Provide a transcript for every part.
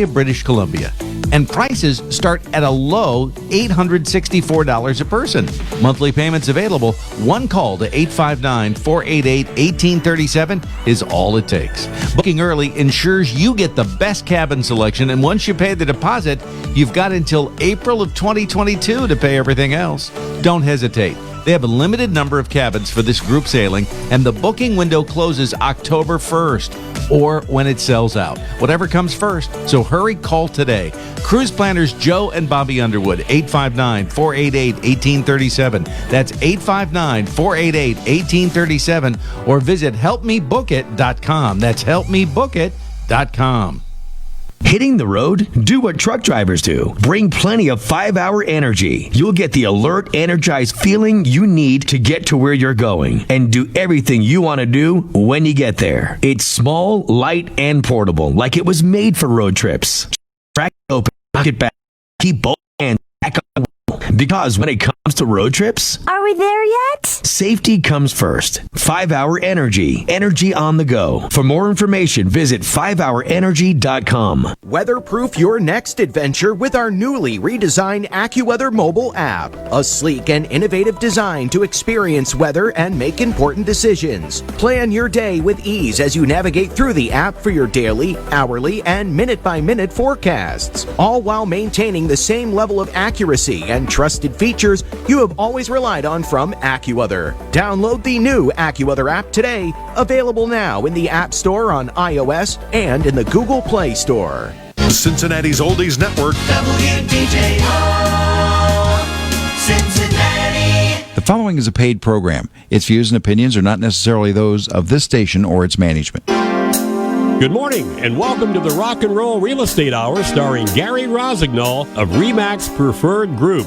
British Columbia. And prices start at a low $864 a person. Monthly payments available. One call to 859-488-1837 is all it takes. Booking early ensures you get the best cabin selection, and once you pay the deposit, you've got until April of 2022 to pay everything else. Don't hesitate. They have a limited number of cabins for this group sailing, and the booking window closes October 1st, or when it sells out. Whatever comes first, so hurry, call today. Cruise planners Joe and Bobby Underwood, 859-488-1837. That's 859-488-1837, or visit helpmebookit.com. That's helpmebookit.com. Hitting the road? Do what truck drivers do. Bring plenty of 5-hour energy. You'll get the alert, energized feeling you need to get to where you're going and do everything you want to do when you get there. It's small, light, and portable, like it was made for road trips. Crack it open, knock it back, keep both hands back on. Because when it comes to road trips, are we there yet? Safety comes first. 5-hour energy. Energy on the go. For more information, visit 5hourenergy.com. Weatherproof your next adventure with our newly redesigned AccuWeather mobile app. A sleek and innovative design to experience weather and make important decisions. Plan your day with ease as you navigate through the app for your daily, hourly, and minute-by-minute forecasts. All while maintaining the same level of accuracy and trusted features you have always relied on from AccuWeather. Download the new AccuWeather app today, available now in the App Store on iOS and in the Google Play Store. Cincinnati's Oldies Network. WDJO, Cincinnati. The following is a paid program. Its views and opinions are not necessarily those of this station or its management. Good morning, and welcome to the Rock and Roll Real Estate Hour starring Gary Rossignol of RE/MAX Preferred Group.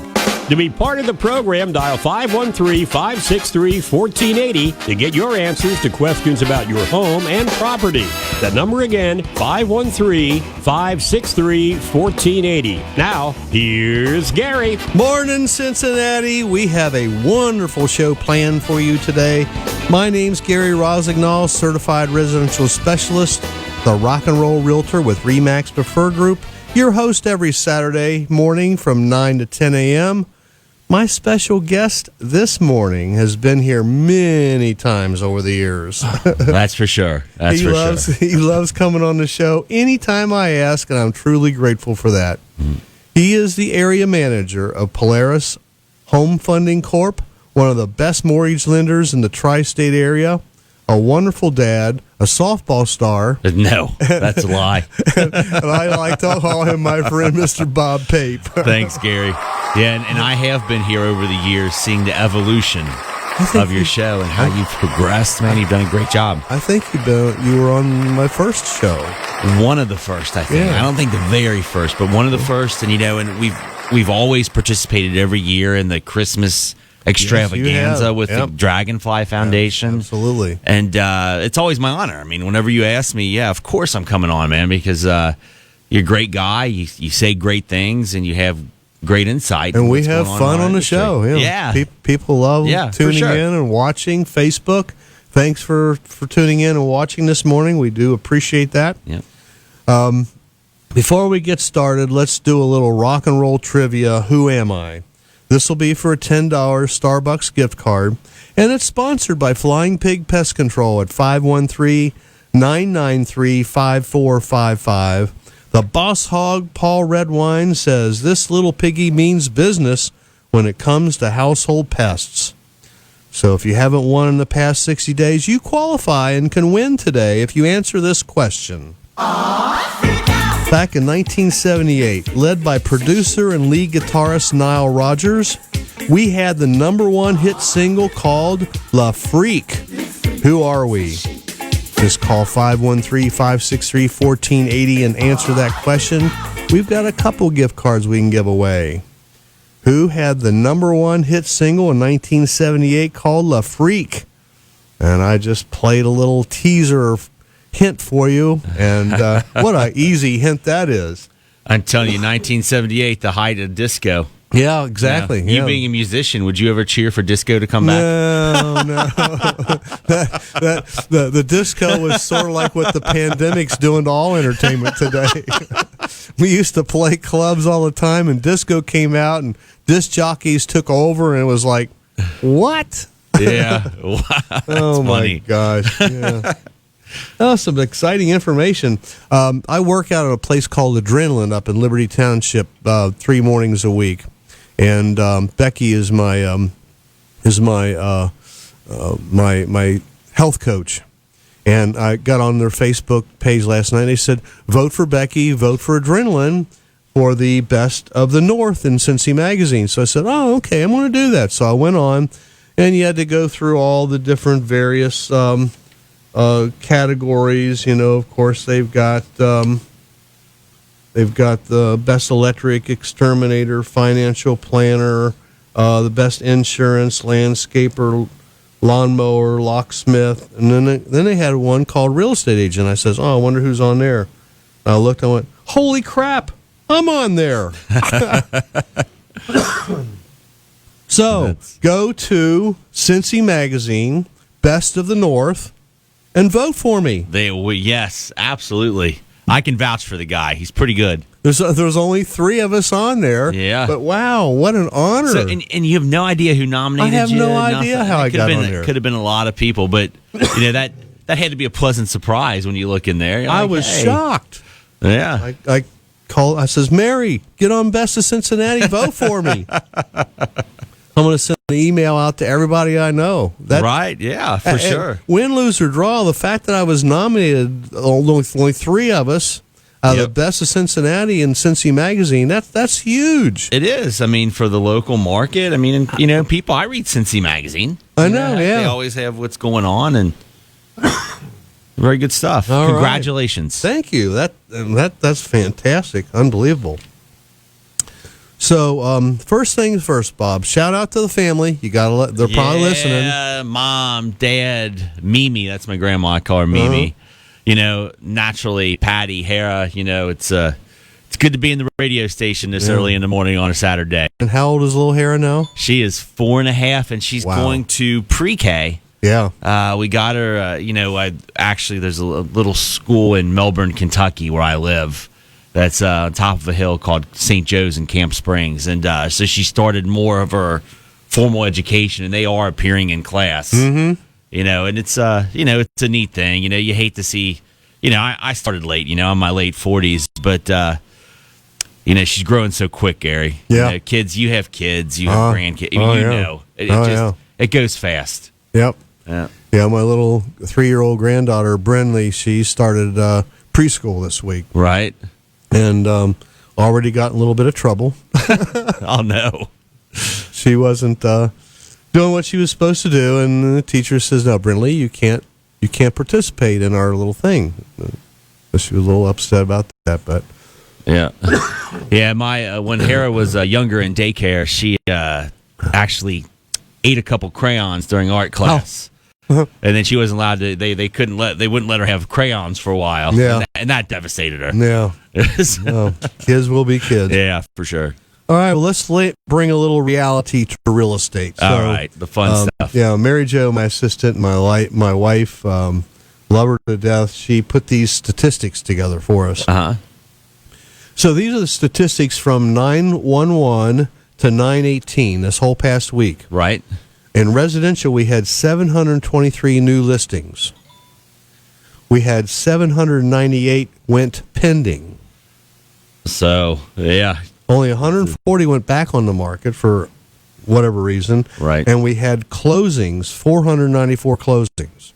To be part of the program, dial 513-563-1480 to get your answers to questions about your home and property. That number again, 513-563-1480. Now, here's Gary. Morning, Cincinnati. We have a wonderful show planned for you today. My name's Gary Rossignol, certified residential specialist, the rock and roll realtor with RE/MAX Preferred Group, your host every Saturday morning from 9 to 10 a.m. My special guest this morning has been here many times over the years. That's for sure. He loves coming on the show anytime I ask, and I'm truly grateful for that. He is the area manager of Polaris Home Funding Corp, one of the best mortgage lenders in the tri-state area, a wonderful dad, a softball star. No, that's a lie. and I like to call him my friend, Mr. Bob Pape. Thanks, Gary. Yeah, and I have been here over the years seeing the evolution of your show and how you've progressed. Man, you've done a great job. I think you were on my first show. One of the first, I think. Yeah. I don't think the very first, but one of the first. And, and we've always participated every year in the Christmas extravaganza with the Dragonfly Foundation. Absolutely. And it's always my honor. I mean, whenever you ask me, of course I'm coming on, man, because you're a great guy. You say great things, and you have great insight. And we have fun on the show. Yeah. People love tuning in and watching Facebook. Thanks for tuning in and watching this morning. We do appreciate that. Yeah. Before we get started, let's do a little rock and roll trivia. Who am I? This will be for a $10 Starbucks gift card, and it's sponsored by Flying Pig Pest Control at 513-993-5455. The Boss Hog, Paul Redwine, says this little piggy means business when it comes to household pests. So if you haven't won in the past 60 days, you qualify and can win today if you answer this question. Back in 1978, led by producer and lead guitarist Nile Rodgers, we had the #1 hit single called La Freak. Who are we? Just call 513-563-1480 and answer that question. We've got a couple gift cards we can give away. Who had the #1 hit single in 1978 called La Freak? And I just played a little teaser hint for you, and what an easy hint that is. I'm telling you, 1978, the height of disco. Yeah, exactly. You being a musician, would you ever cheer for disco to come back? No. The disco was sort of like what the pandemic's doing to all entertainment today. we used to play clubs all the time, and disco came out, and disc jockeys took over, and it was like, what? Yeah. Wow, oh my funny. gosh. Yeah. Oh, some exciting information. I work out at a place called Adrenaline up in Liberty Township 3 mornings a week, and Becky is my my health coach. And I got on their Facebook page last night. And they said, vote for Becky, vote for Adrenaline for the Best of the North in Cincy Magazine. So I said, oh, okay, I'm going to do that. So I went on, and you had to go through all the different various categories. You know, of course, they've got the Best Electric Exterminator, Financial Planner, the Best Insurance, Landscaper, Lawnmower, Locksmith, and then they had one called Real Estate Agent. I says, oh, I wonder who's on there. And I looked, I went, holy crap, I'm on there. So go to Cincy Magazine, Best of the North, and vote for me. Yes, absolutely. I can vouch for the guy. He's pretty good. There's only 3 of us on there. Yeah. But wow, what an honor. So, and you have no idea who nominated you? I have no idea how I got on there. Could have been a lot of people, but you know that had to be a pleasant surprise when you look in there. You're I like, was hey. shocked. Yeah. I says, Mary, get on Best of Cincinnati, vote for me. I'm going to send an email out to everybody I know. Right, yeah, for sure. Win, lose, or draw, the fact that I was nominated, only 3 of us, the Best of Cincinnati and Cincy Magazine, that's huge. It is. I mean, for the local market, I mean, you know, people, I read Cincy Magazine. I know, yeah. They always have what's going on, and very good stuff. All Congratulations. Right. Thank you. That's fantastic. Unbelievable. So, first things first, Bob. Shout out to the family. You gotta they're probably listening. Yeah, Mom, Dad, Mimi. That's my grandma. I call her Mimi. You know, naturally, Patty, Hera. You know, it's good to be in the radio station this early in the morning on a Saturday. And how old is little Hera now? She is 4.5, and she's going to pre-K. Yeah. We got her. There's a little school in Melbourne, Kentucky, where I live. That's on top of a hill called St. Joe's in Camp Springs. And so she started more of her formal education, and they are appearing in class. Mm-hmm. You know, and it's it's a neat thing. You know, you hate to see, I started late, I'm in my late 40s, but, she's growing so quick, Gary. Yeah. You have kids, you have grandkids. It goes fast. Yep. Yeah. Yeah, my little 3-year-old granddaughter, Brinley, she started preschool this week. Right. And already got in a little bit of trouble. Oh, no. She wasn't doing what she was supposed to do, and the teacher says, no, Brinley, you can't participate in our little thing. She was a little upset about that, but... Yeah. Yeah, when Hera was younger in daycare, she actually ate a couple crayons during art class. And then she wasn't allowed to. They wouldn't let her have crayons for a while. Yeah, and that devastated her. Yeah, kids will be kids. Yeah, for sure. All right, well, let's bring a little reality to real estate. So, all right, the fun stuff. Yeah, Mary Jo, my assistant, my wife, love her to death. She put these statistics together for us. So these are the statistics from 9/11 to 9/18 this whole past week. Right. In residential, we had 723 new listings. We had 798 went pending. So, yeah. Only 140 went back on the market for whatever reason. Right. And we had closings, 494 closings.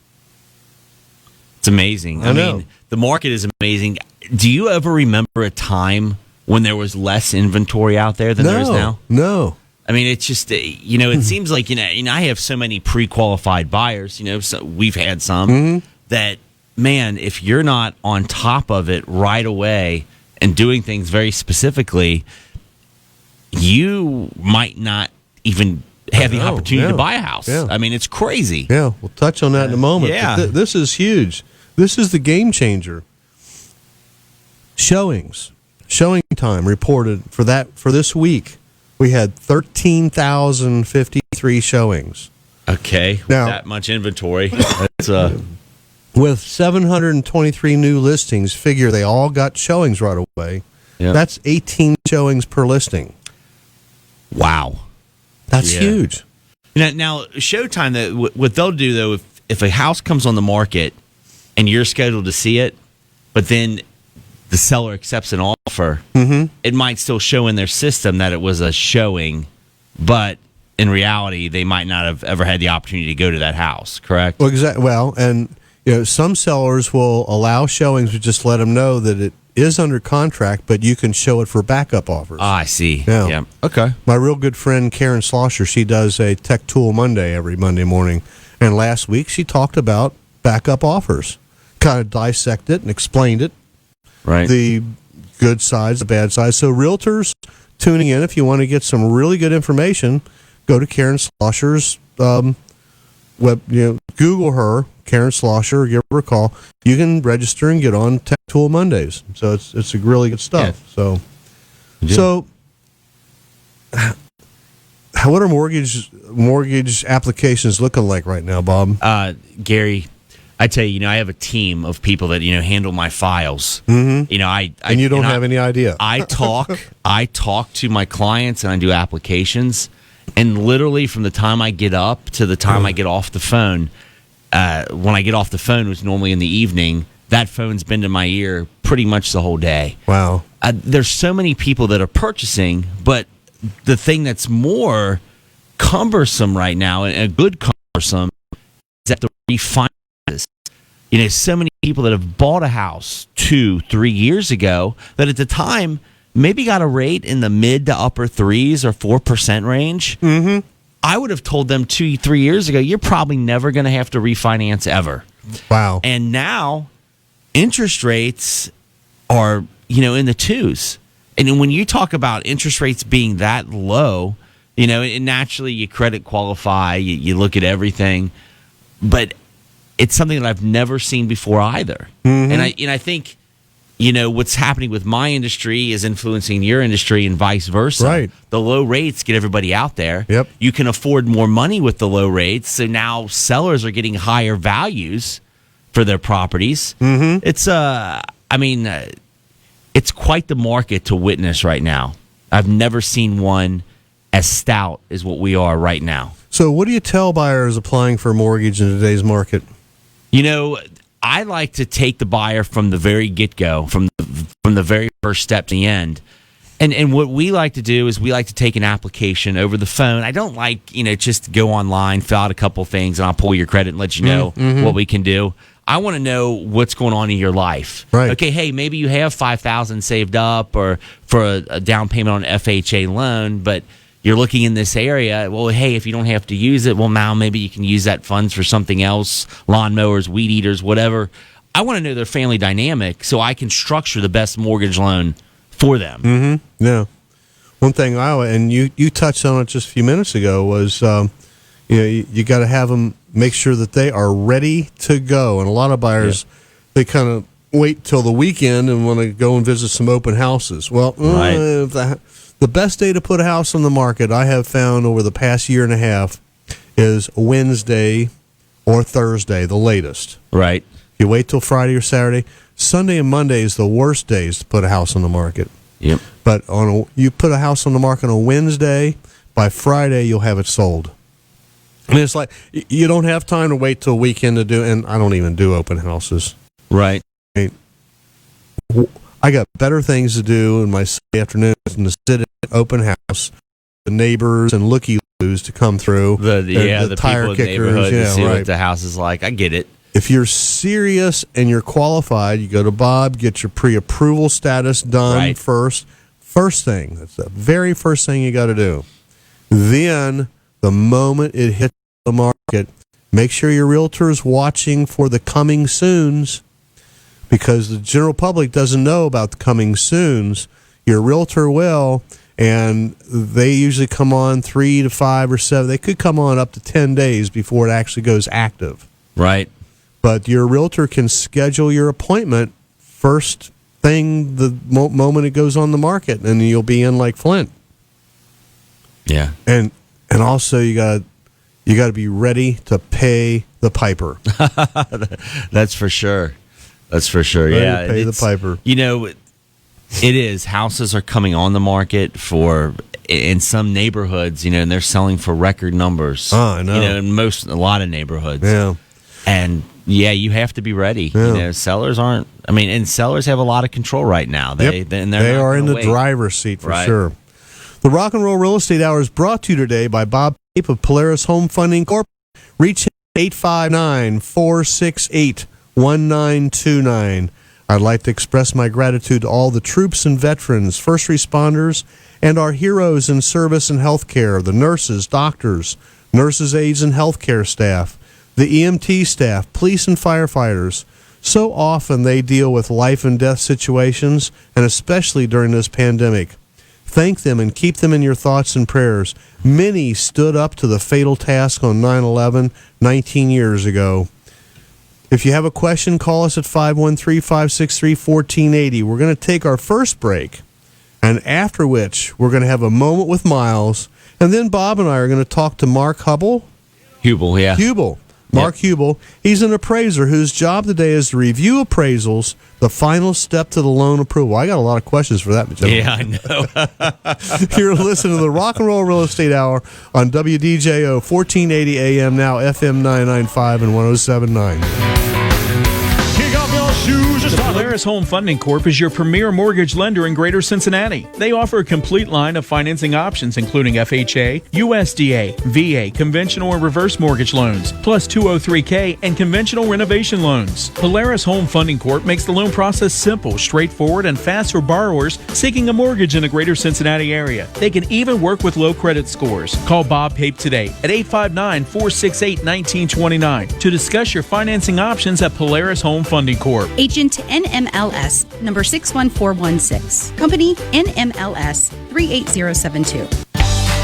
It's amazing. I mean, the market is amazing. Do you ever remember a time when there was less inventory out there than there is now? No. I mean, it's just, it seems like, I have so many pre-qualified buyers, so we've had some that, man, if you're not on top of it right away and doing things very specifically, you might not even have the opportunity to buy a house. Yeah. I mean, it's crazy. Yeah, we'll touch on that in a moment. Yeah. But this is huge. This is the game changer. Showing time reported for this week. We had 13,053 showings. Okay, now, that much inventory. That's with 723 new listings, figure they all got showings right away. Yep. That's 18 showings per listing. Wow. That's huge. Now Showtime, what they'll do, though, if a house comes on the market and you're scheduled to see it, but then the seller accepts an offer, it might still show in their system that it was a showing, but in reality, they might not have ever had the opportunity to go to that house, correct? Well, exactly. Well, and some sellers will allow showings, but just let them know that it is under contract, but you can show it for backup offers. I see. Yeah. Okay. My real good friend Karen Slosher, she does a Tech Tool Monday every Monday morning, and last week she talked about backup offers, kind of dissected and explained it, right? The good sides, the bad sides. So realtors tuning in, if you want to get some really good information, go to Karen Slosher's web. Google her, Karen Slosher, give her a call. You can register and get on Tech Tool Mondays. So it's a really good stuff. Yeah. So what are mortgage applications looking like right now, Bob? Gary, I tell you, I have a team of people that handle my files. Mm-hmm. And you don't have any idea. I talk to my clients and I do applications, and literally from the time I get up to the time I get off the phone, when I get off the phone, which is normally in the evening, that phone's been to my ear pretty much the whole day. Wow. There's so many people that are purchasing, but the thing that's more cumbersome right now, and a good cumbersome, is that the refinances. So many people that have bought a house 2-3 years ago that at the time maybe got a rate in the mid to upper 3s or 4% range. Mm-hmm. I would have told them 2-3 years ago, you're probably never going to have to refinance ever. Wow. And now interest rates are, in the 2s. And when you talk about interest rates being that low, and naturally you credit qualify, you look at everything, but it's something that I've never seen before either. Mm-hmm. And I think, what's happening with my industry is influencing your industry and vice versa. Right. The low rates get everybody out there. Yep. You can afford more money with the low rates. So now sellers are getting higher values for their properties. Mm-hmm. It's quite the market to witness right now. I've never seen one as stout as what we are right now. So what do you tell buyers applying for a mortgage in today's market? I like to take the buyer from the very get-go, from the very first step to the end. And what we like to do is we like to take an application over the phone. I don't like, just go online, fill out a couple things, and I'll pull your credit and let you know what we can do. I want to know what's going on in your life. Right. Okay, hey, maybe you have $5,000 saved up or for a down payment on an FHA loan, but you're looking in this area. Well, hey, if you don't have to use it, well, now maybe you can use that funds for something else, lawnmowers, weed eaters, whatever. I want to know their family dynamic so I can structure the best mortgage loan for them. Mm-hmm. Yeah. One thing and you touched on it just a few minutes ago was, you got to have them make sure that they are ready to go. And a lot of buyers, they kind of wait till the weekend and want to go and visit some open houses. Well, the best day to put a house on the market I have found over the past year and a half is Wednesday or Thursday, the latest. Right. You wait till Friday or Saturday. Sunday and Monday is the worst days to put a house on the market. Yep. But you put a house on the market on Wednesday, by Friday you'll have it sold. And it's like you don't have time to wait till weekend to do, and I don't even do open houses. Right. I got better things to do in my Sunday afternoons than to sit in an open house, the neighbors and looky-loos to come through. The tire people in the kickers, neighborhood to see right. what the house is like. I get it. If you're serious and you're qualified, you go to Bob, get your pre-approval status done first. First thing. That's the very first thing you got to do. Then, the moment it hits the market, make sure your realtor is watching for the coming soons, because the general public doesn't know about the coming soons. Your realtor will, and they usually come on 3 to 5 or 7. They could come on up to 10 days before it actually goes active. Right. But your realtor can schedule your appointment first thing the moment it goes on the market, and you'll be in like Flint. Yeah. And also you got to be ready to pay the piper. That's for sure. That's for sure. Ready Yeah. to pay the piper. It is. Houses are coming on the market in some neighborhoods, and they're selling for record numbers. Oh, I know. In a lot of neighborhoods. Yeah. And you have to be ready. Yeah. Sellers aren't. And sellers have a lot of control right now. They are in the driver's seat for sure. The Rock and Roll Real Estate Hour is brought to you today by Bob Pape of Polaris Home Funding Corp. Reach him at 859-468-1929. I'd like to express my gratitude to all the troops and veterans, first responders, and our heroes in service and healthcare, the nurses, doctors, nurses' aides, and healthcare staff, the EMT staff, police and firefighters. So often they deal with life and death situations, and especially during this pandemic. Thank them and keep them in your thoughts and prayers. Many stood up to the fatal task on 9/11 19 years ago. If you have a question, call us at 513-563-1480. We're going to take our first break, and after which we're going to have a moment with Myles, and then Bob and I are going to talk to Mark Hubele. Hubele. Mark Hubele. He's an appraiser whose job today is to review appraisals, the final step to the loan approval. I got a lot of questions for that, gentlemen. Yeah, I know. You're listening to the Rock and Roll Real Estate Hour on WDJO 1480 AM, now FM 995 and 107.9. The Polaris Home Funding Corp is your premier mortgage lender in Greater Cincinnati. They offer a complete line of financing options, including FHA, USDA, VA, conventional and reverse mortgage loans, plus 203K and conventional renovation loans. Polaris Home Funding Corp makes the loan process simple, straightforward, and fast for borrowers seeking a mortgage in the Greater Cincinnati area. They can even work with low credit scores. Call Bob Pape today at 859-468-1929 to discuss your financing options at Polaris Home Funding Corp. Agent NMLS number 61416. Company NMLS 38072.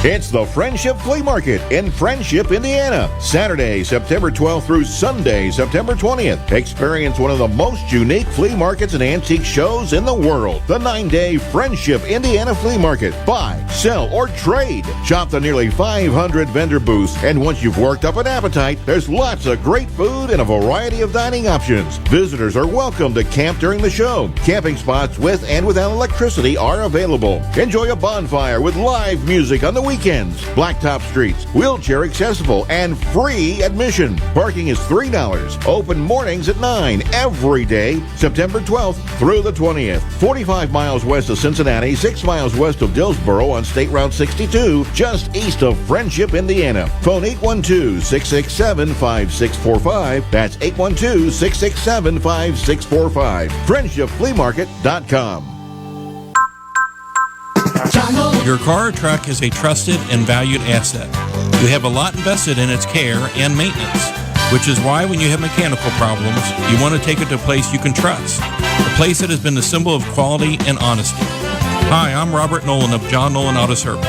It's the Friendship Flea Market in Friendship, Indiana. Saturday, September 12th through Sunday, September 20th. Experience one of the most unique flea markets and antique shows in the world. The 9-day Friendship Indiana Flea Market. Buy, sell, or trade. Shop the nearly 500 vendor booths. And once you've worked up an appetite, there's lots of great food and a variety of dining options. Visitors are welcome to camp during the show. Camping spots with and without electricity are available. Enjoy a bonfire with live music on the weekends. Blacktop streets, wheelchair accessible, and free admission. Parking is $3. Open mornings at 9 every day, September 12th through the 20th. 45 miles west of Cincinnati, 6 miles west of Dillsboro on State Route 62, just east of Friendship, Indiana. Phone 812-667-5645. That's 812-667-5645. FriendshipFleaMarket.com. Your car or truck is a trusted and valued asset. You have a lot invested in its care and maintenance, which is why when you have mechanical problems, you want to take it to a place you can trust, a place that has been the symbol of quality and honesty. Hi, I'm Robert Nolan of John Nolan Auto Service.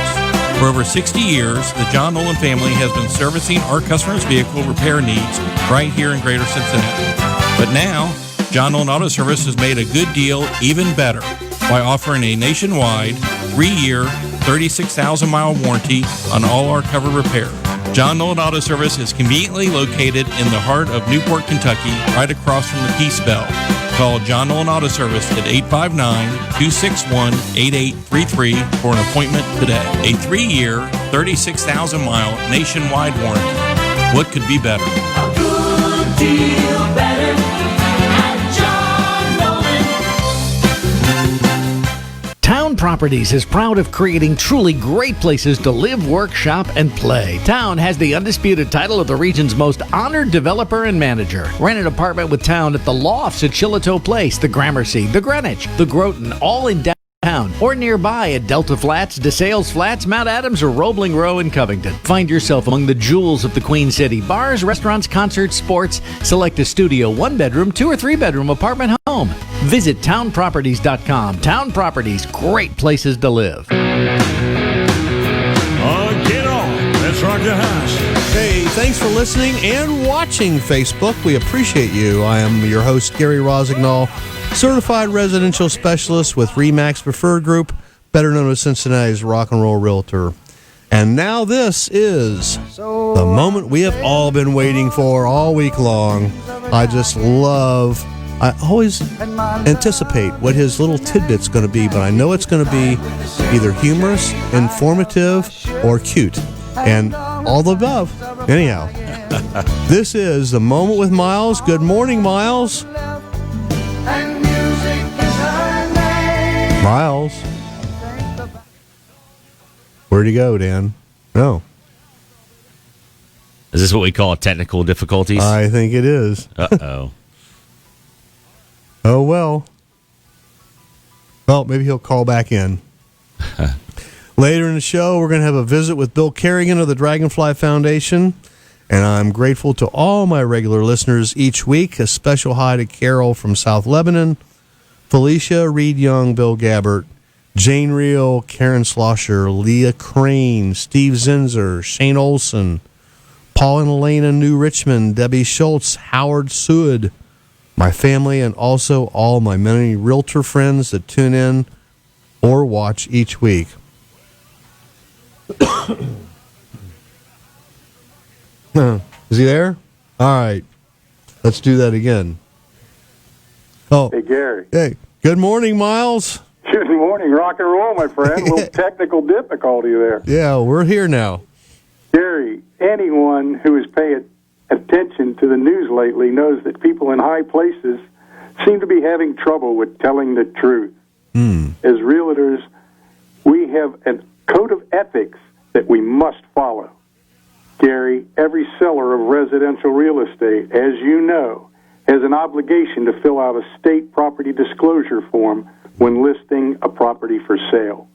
For over 60 years, the John Nolan family has been servicing our customers' vehicle repair needs right here in Greater Cincinnati. But now, John Nolan Auto Service has made a good deal even better by offering a nationwide 3-year, 36,000-mile warranty on all our covered repair. John Nolan Auto Service is conveniently located in the heart of Newport, Kentucky, right across from the Peace Bell. Call John Nolan Auto Service at 859-261-8833 for an appointment today. A 3-year, 36,000-mile nationwide warranty. What could be better? A good deal better at John Nolan. Town Properties is proud of creating truly great places to live, work, shop, and play. Town has the undisputed title of the region's most honored developer and manager. Rent an apartment with Town at the Lofts at Chilito Place, the Gramercy, the Greenwich, the Groton, all in downtown, or nearby at Delta Flats, DeSales Flats, Mount Adams, or Roebling Row in Covington. Find yourself among the jewels of the Queen City. Bars, restaurants, concerts, sports. Select a studio, 1-bedroom, 2 or 3-bedroom apartment home. Visit townproperties.com. Town Properties, great places to live. Get on. Let's rock the house. Hey, thanks for listening and watching Facebook. We appreciate you. I am your host, Gary Rossignol, certified residential specialist with RE/MAX Preferred Group, better known as Cincinnati's Rock and Roll Realtor. And now this is the moment we have all been waiting for all week long. I just love I always anticipate what his little tidbit's going to be, but I know it's going to be either humorous, informative, or cute. And all the above. Anyhow, this is The Moment with Myles. Good morning, Myles. Myles. Where'd he go, Dan? No. Is this what we call technical difficulties? I think it is. Uh-oh. Oh, well. Well, maybe he'll call back in. Later in the show, we're going to have a visit with Bill Carigan of the Dragonfly Foundation. And I'm grateful to all my regular listeners each week. A special hi to Carol from South Lebanon, Felicia, Reed Young, Bill Gabbert, Jane Reel, Karen Slosher, Leah Crane, Steve Zinzer, Shane Olson, Paul and Elena New Richmond, Debbie Schultz, Howard Seward, my family, and also all my many realtor friends that tune in or watch each week. Is he there? All right. Let's do that again. Oh. Hey, Gary. Hey. Good morning, Myles. Good morning. Rock and roll, my friend. A little technical difficulty there. Yeah, we're here now. Gary, anyone who has paid attention to the news lately knows that people in high places seem to be having trouble with telling the truth. As realtors, we have a code of ethics that we must follow. Gary, every seller of residential real estate, as you know, has an obligation to fill out a state property disclosure form when listing a property for sale.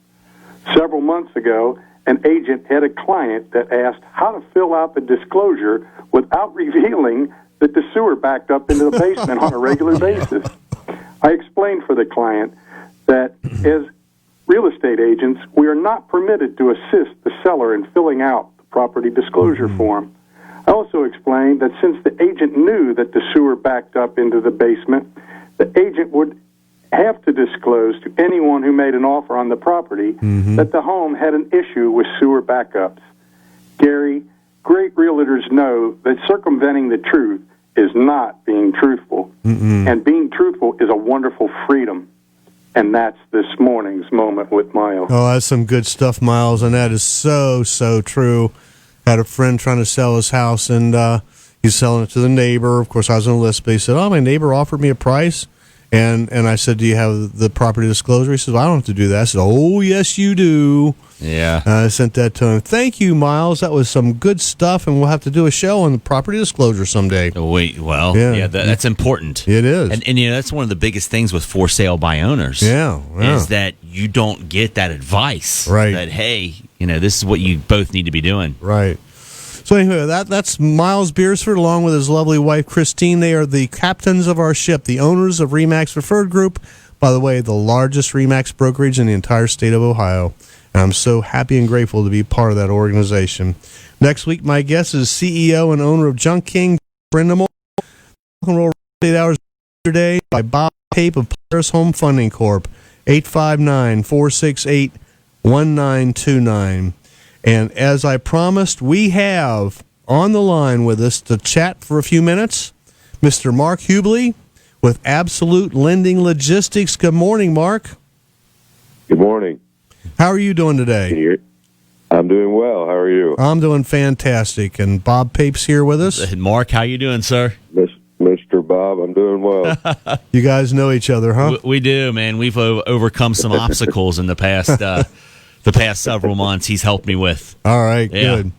Several months ago, an agent had a client that asked how to fill out the disclosure without revealing that the sewer backed up into the basement on a regular basis. I explained for the client that as real estate agents, we are not permitted to assist the seller in filling out the property disclosure form. I also explained that since the agent knew that the sewer backed up into the basement, the agent would have to disclose to anyone who made an offer on the property that the home had an issue with sewer backups. Gary, great realtors know that circumventing the truth is not being truthful. And being truthful is a wonderful freedom. And that's this morning's Moment with Myles. Oh, that's some good stuff, Myles, and that is so, so true. Had a friend trying to sell his house, and he's selling it to the neighbor. Of course, I was on the list, but he said, my neighbor offered me a price. And I said, do you have the property disclosure? He says, I don't have to do that. I said, oh, yes, you do. Yeah. I sent that to him. Thank you, Myles. That was some good stuff, and we'll have to do a show on the property disclosure someday. That's important. It is. And that's one of the biggest things with for sale by owners. Yeah. Is that you don't get that advice. Right. That, hey, this is what you both need to be doing. Right. So anyway, that's Myles Beersford along with his lovely wife, Christine. They are the captains of our ship, the owners of RE/MAX Preferred Group. By the way, the largest RE/MAX brokerage in the entire state of Ohio. And I'm so happy and grateful to be part of that organization. Next week, my guest is CEO and owner of Junk King, Brenda Moore. Rock and Roll 8 Hours today by Bob Pape of Polaris Home Funding Corp. 859-468-1929. And as I promised, we have on the line with us to chat for a few minutes, Mr. Mark Hubele with Absolute Lending Logistics. Good morning, Mark. Good morning. How are you doing today? I'm doing well. How are you? I'm doing fantastic. And Bob Pape's here with us. Mark, how you doing, sir? Mr. Bob, I'm doing well. You guys know each other, huh? We do, man. We've overcome some obstacles in the past several months. He's helped me with. All right, good.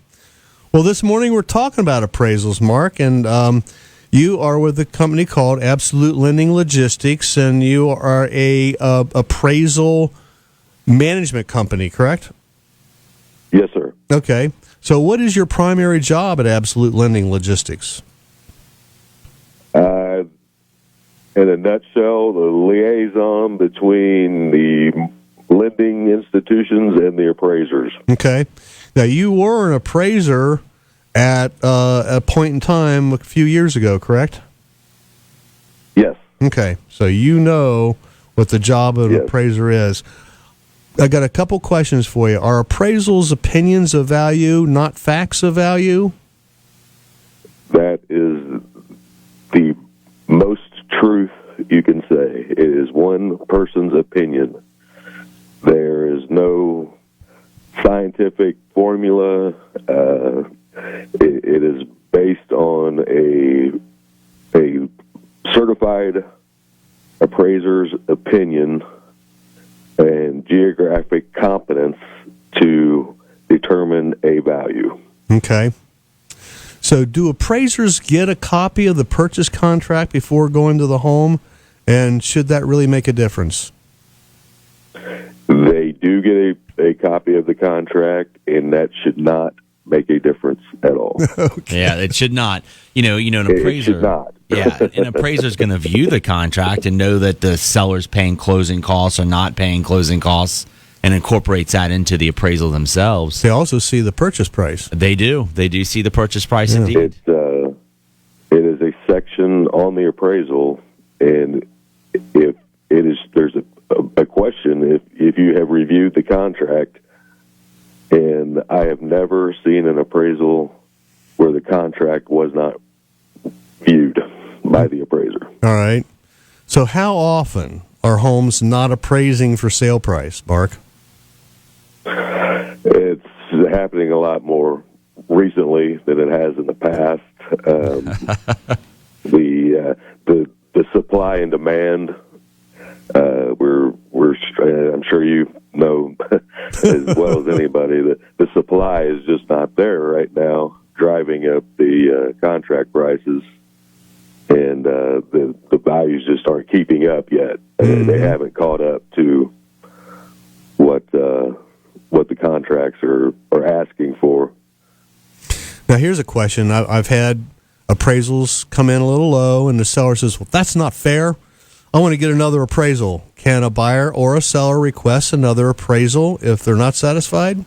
Well, this morning we're talking about appraisals, Mark, and you are with a company called Absolute Lending Logistics, and you are a appraisal management company, correct? Yes, sir. Okay. So what is your primary job at Absolute Lending Logistics? In a nutshell, the liaison between the lending institutions and the appraisers. Okay. Now, you were an appraiser at a point in time a few years ago, correct? Yes. Okay. So you know what the job of an appraiser is. I got a couple questions for you. Are appraisals opinions of value, not facts of value? That is the most truth you can say. It is one person's opinion. There is no scientific formula. It is based on a certified appraiser's opinion and geographic competence to determine a value. Okay. So do appraisers get a copy of the purchase contract before going to the home? And should that really make a difference? They do get a copy of the contract, and that should not make a difference at all. Okay. Yeah, it should not. An appraiser. It should not. Yeah, an appraiser is going to view the contract and know that the seller's paying closing costs or not paying closing costs, and incorporates that into the appraisal themselves. They also see the purchase price. They do. They do see the purchase price indeed. It is a section on the appraisal, and if it is, there's a question if you have reviewed the contract, and I have never seen an appraisal where the contract was not viewed by the appraiser. All right. So how often are homes not appraising for sale price, Mark? It's happening a lot more recently than it has in the past. The supply and demand. I'm sure you know as well as anybody that the supply is just not there right now, driving up the contract prices, and the values just aren't keeping up yet. They haven't caught up to what the contracts are asking for. Now, here's a question. I've had appraisals come in a little low, and the seller says, well, that's not fair. I want to get another appraisal. Can a buyer or a seller request another appraisal if they're not satisfied?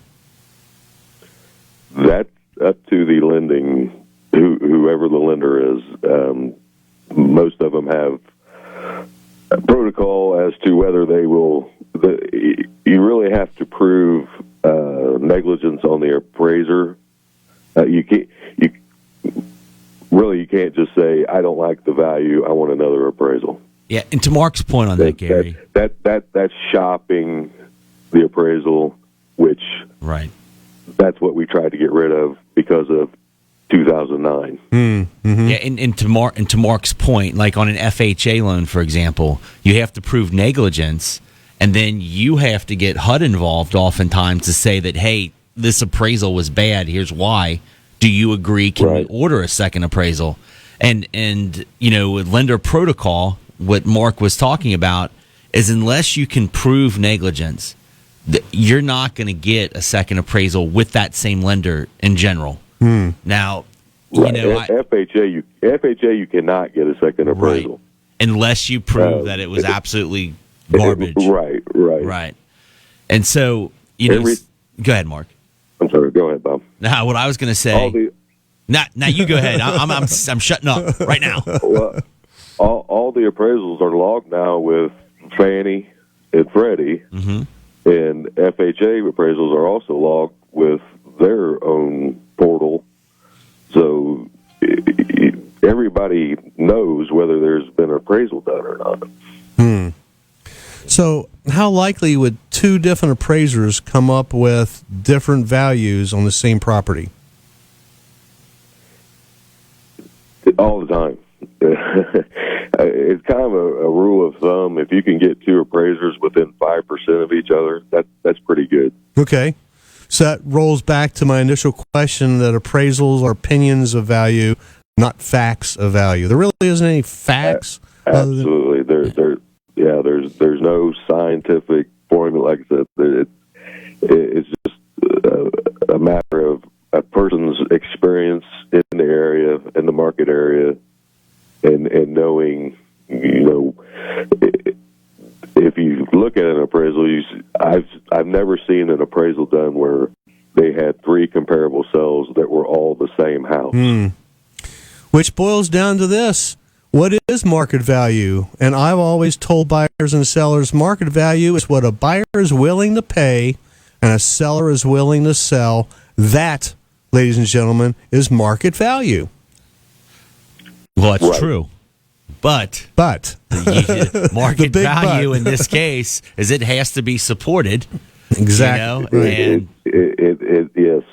That's up to the lending, whoever the lender is. Most of them have a protocol as to whether they will. You really have to prove negligence on the appraiser. You can't just say, I don't like the value, I want another appraisal. Yeah, and to Mark's point on that, Gary, that's shopping the appraisal, which right. That's what we tried to get rid of because of 2009. Mm-hmm. Yeah, and to Mark's point, like on an FHA loan, for example, you have to prove negligence, and then you have to get HUD involved oftentimes to say that, hey, this appraisal was bad. Here's why. Do you agree? Can we order a second appraisal? And with lender protocol, what Mark was talking about is unless you can prove negligence, you're not going to get a second appraisal with that same lender in general. Now, FHA you cannot get a second appraisal. Right. Unless you prove that it was absolutely garbage. Right. And so, go ahead, Mark. I'm sorry. Go ahead, Bob. Now, what I was going to say. Now you go ahead. I'm shutting up right now. Well, all the appraisals are logged now with Fannie and Freddie, and FHA appraisals are also logged with their own portal. So everybody knows whether there's been an appraisal done or not. So how likely would two different appraisers come up with different values on the same property? All the time. It's kind of a rule of thumb. If you can get two appraisers within 5% of each other, that's pretty good. Okay. So that rolls back to my initial question that appraisals are opinions of value, not facts of value. There really isn't any facts. Absolutely. There's no scientific formula. Like I said, it's just a matter of a person's experience in the area, in the market area, and knowing, if you look at an appraisal, I've never seen an appraisal done where they had three comparable sales that were all the same house. Which boils down to this. What is market value? And I've always told buyers and sellers market value is what a buyer is willing to pay and a seller is willing to sell. That, ladies and gentlemen, is market value. Well, that's true. But market value in this case is it has to be supported. Exactly. And yes.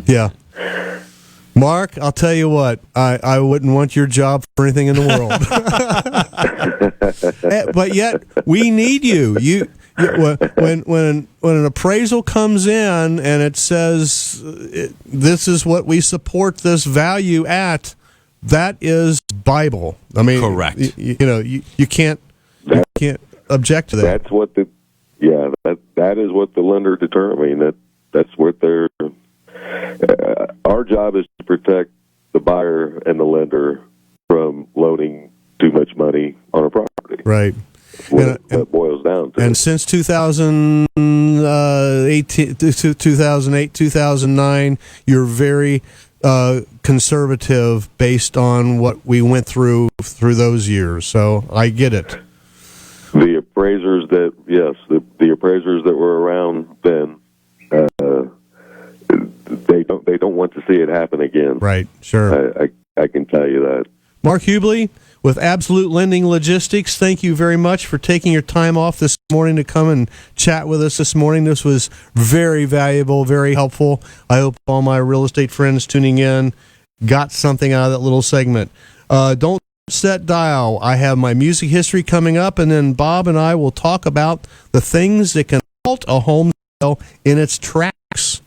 Yeah. Mark, I'll tell you what, I wouldn't want your job for anything in the world. But yet, we need you. When an appraisal comes in and it says this is what we support this value at, that is Bible. I mean, correct. You can't object to that. That's what that is what the lender determined. That's what they're. Our job is to protect the buyer and the lender from loaning too much money on a property. Right. What it boils down to. And since 2008, 2009, you're very conservative based on what we went through those years. So I get it. The appraisers the appraisers that were around then, they don't want to see it happen again. Right. Sure. I can tell you that. Mark Hubele with Absolute Lending Logistics, thank you very much for taking your time off this morning to come and chat with us this morning. This was very valuable, very helpful. I hope all my real estate friends tuning in got something out of that little segment. Don't set dial. I have my music history coming up, and then Bob and I will talk about the things that can halt a home sale in its tracks.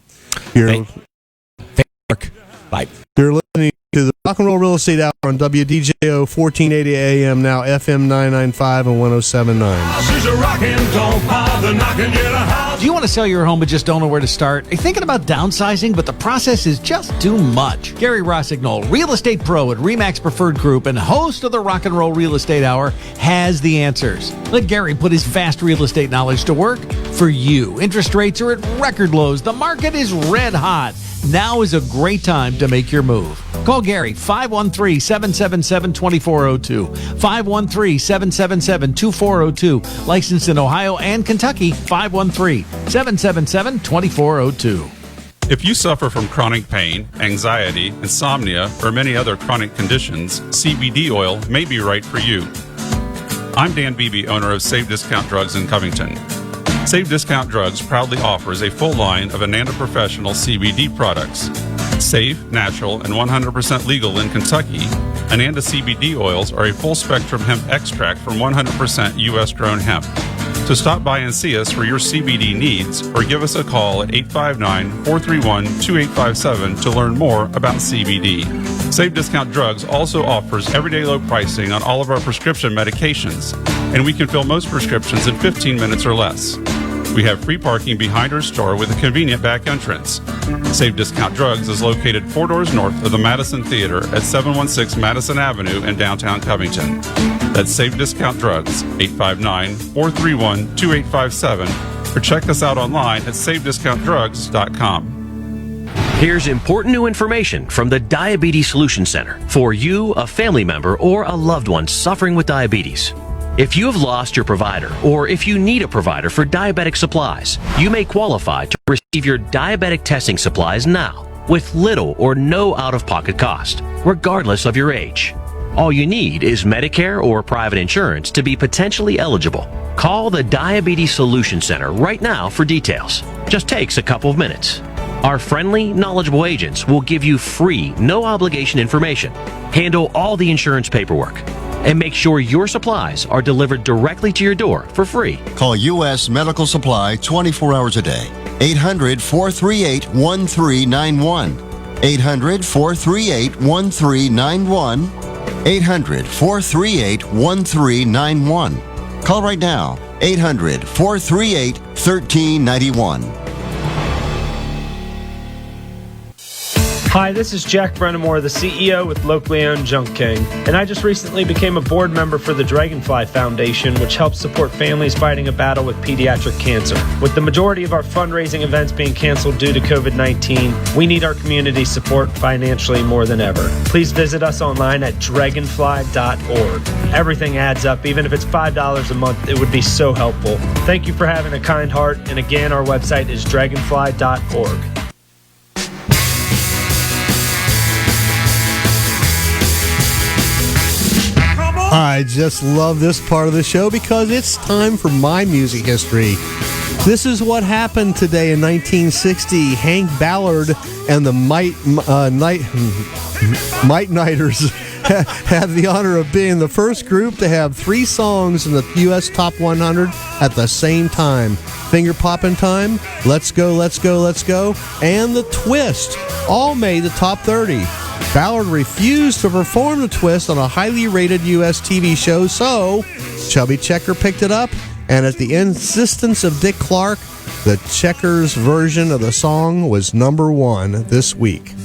Bye. You're listening to the Rock and Roll Real Estate Hour on WDJO 1480 AM, now FM 995 and 1079. Do you want to sell your home but just don't know where to start? Are you thinking about downsizing, but the process is just too much? Gary Rossignol, real estate pro at RE/MAX Preferred Group and host of the Rock and Roll Real Estate Hour, has the answers. Let Gary put his vast real estate knowledge to work for you. Interest rates are at record lows. The market is red hot. Now is a great time to make your move. Call Gary, 513-777-2402. 513-777-2402. Licensed in Ohio and Kentucky, 513-777-2402. If you suffer from chronic pain, anxiety, insomnia, or many other chronic conditions, CBD oil may be right for you. I'm Dan Beebe, owner of Save Discount Drugs in Covington. Save Discount Drugs proudly offers a full line of Ananda Professional CBD products. Safe, natural, and 100% legal in Kentucky, Ananda CBD oils are a full-spectrum hemp extract from 100% U.S.-grown hemp. So stop by and see us for your CBD needs or give us a call at 859-431-2857 to learn more about CBD. Save Discount Drugs also offers everyday low pricing on all of our prescription medications, and we can fill most prescriptions in 15 minutes or less. We have free parking behind our store with a convenient back entrance. Save Discount Drugs is located 4 doors north of the Madison Theater at 716 Madison Avenue in downtown Covington. That's Save Discount Drugs, 859-431-2857, or check us out online at savediscountdrugs.com. Here's important new information from the Diabetes Solution Center for you, a family member, or a loved one suffering with diabetes. If you have lost your provider, or if you need a provider for diabetic supplies, you may qualify to receive your diabetic testing supplies now with little or no out-of-pocket cost, regardless of your age. All you need is Medicare or private insurance to be potentially eligible. Call the Diabetes Solution Center right now for details. Just takes a couple of minutes. Our friendly, knowledgeable agents will give you free, no-obligation information, handle all the insurance paperwork, and make sure your supplies are delivered directly to your door for free. Call U.S. Medical Supply 24 hours a day. 800-438-1391. 800-438-1391. 800-438-1391. Call right now. 800-438-1391. Hi, this is Jack Brennemore, the CEO with locally owned Junk King, and I just recently became a board member for the Dragonfly Foundation, which helps support families fighting a battle with pediatric cancer. With the majority of our fundraising events being canceled due to COVID-19, we need our community support financially more than ever. Please visit us online at dragonfly.org. Everything adds up. Even if it's $5 a month, it would be so helpful. Thank you for having a kind heart, and again, our website is dragonfly.org. I just love this part of the show because it's time for my music history. This is what happened today in 1960. Hank Ballard and the Might Nighters had the honor of being the first group to have 3 songs in the U.S. Top 100 at the same time. Finger Poppin' Time, Let's Go, Let's Go, Let's Go, and The Twist all made the top 30. Ballard refused to perform The Twist on a highly rated U.S. TV show, so Chubby Checker picked it up, and at the insistence of Dick Clark, the Checkers version of the song was number 1 this week.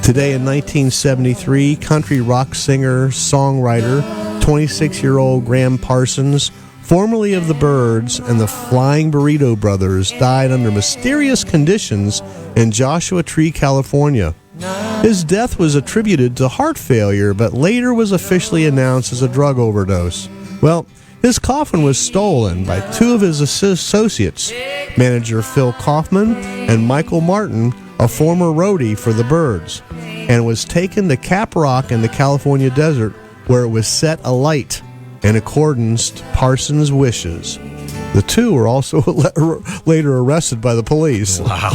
Today in 1973, country rock singer, songwriter, 26-year-old Graham Parsons, formerly of the Byrds and the Flying Burrito Brothers, died under mysterious conditions in Joshua Tree, California. His death was attributed to heart failure, but later was officially announced as a drug overdose. Well, his coffin was stolen by 2 of his associates, manager Phil Kaufman and Michael Martin, a former roadie for the Byrds, and was taken to Cap Rock in the California desert, where it was set alight in accordance to Parsons' wishes. The 2 were also later arrested by the police. Wow.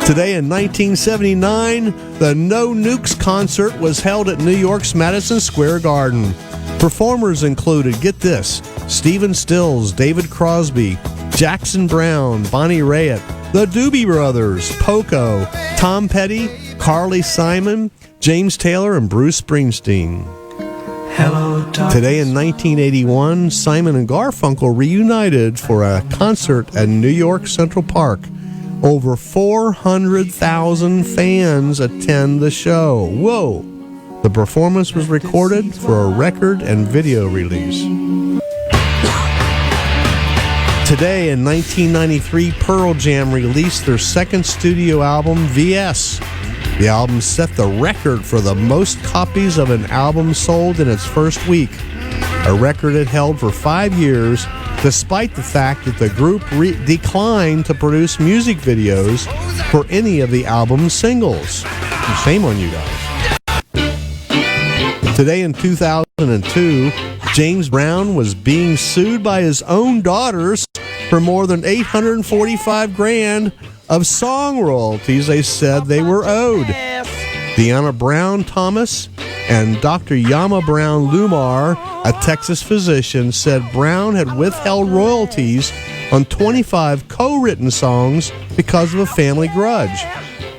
Today in 1979, the No Nukes concert was held at New York's Madison Square Garden. Performers included, get this, Stephen Stills, David Crosby, Jackson Brown, Bonnie Raitt, the Doobie Brothers, Poco, Tom Petty, Carly Simon, James Taylor, and Bruce Springsteen. Today in 1981, Simon and Garfunkel reunited for a concert at New York Central Park. Over 400,000 fans attend the show. Whoa! The performance was recorded for a record and video release. Today in 1993, Pearl Jam released their second studio album, VS. The album set the record for the most copies of an album sold in its first week, a record it held for 5 years, despite the fact that the group declined to produce music videos for any of the album's singles. Shame on you guys. Today in 2002, James Brown was being sued by his own daughters for more than $845,000 of song royalties they said they were owed. Deanna Brown Thomas and Dr. Yama Brown Lumar, a Texas physician, said Brown had withheld royalties on 25 co-written songs because of a family grudge.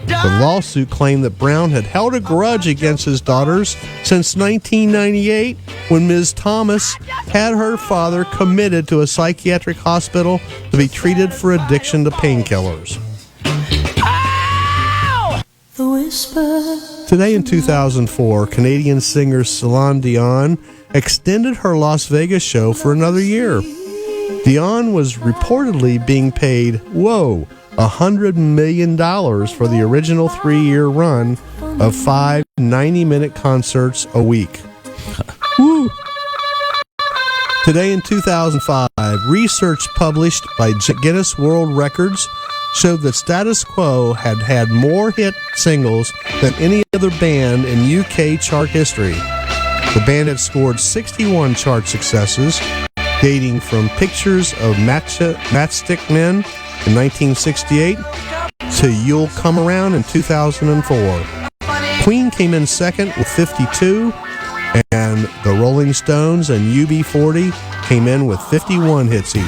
The lawsuit claimed that Brown had held a grudge against his daughters since 1998, when Ms. Thomas had her father committed to a psychiatric hospital to be treated for addiction to painkillers. Today in 2004, Canadian singer Celine Dion extended her Las Vegas show for another year. Dion was reportedly being paid, $100 million for the original 3-year run of 5 90-minute concerts a week. Woo! Today in 2005, research published by Guinness World Records showed that Status Quo had had more hit singles than any other band in UK chart history. The band had scored 61 chart successes, dating from Pictures of Matchstick Men in 1968 to You'll Come Around in 2004. Queen came in second with 52, and the Rolling Stones and UB40 came in with 51 hits each.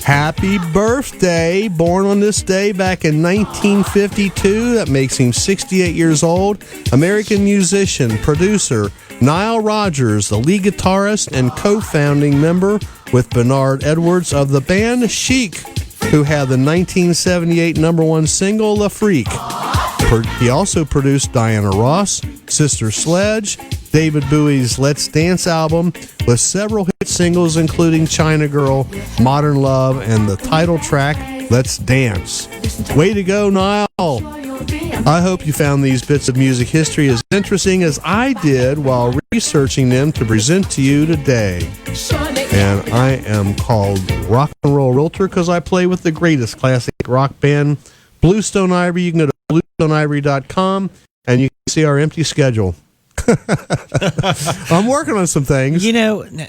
Happy birthday! Born on this day back in 1952, that makes him 68 years old. American musician, producer, Nile Rodgers, the lead guitarist and co-founding member with Bernard Edwards of the band Chic, who had the 1978 number 1 single, La Freak. He also produced Diana Ross, Sister Sledge, David Bowie's Let's Dance album, with several hit singles including China Girl, Modern Love, and the title track, Let's Dance. Way to go, Niall! I hope you found these bits of music history as interesting as I did while researching them to present to you today. And I am called Rock and Roll Realtor because I play with the greatest classic rock band, Bluestone Ivory. You can go to bluestoneivory.com and you can see our empty schedule. I'm working on some things.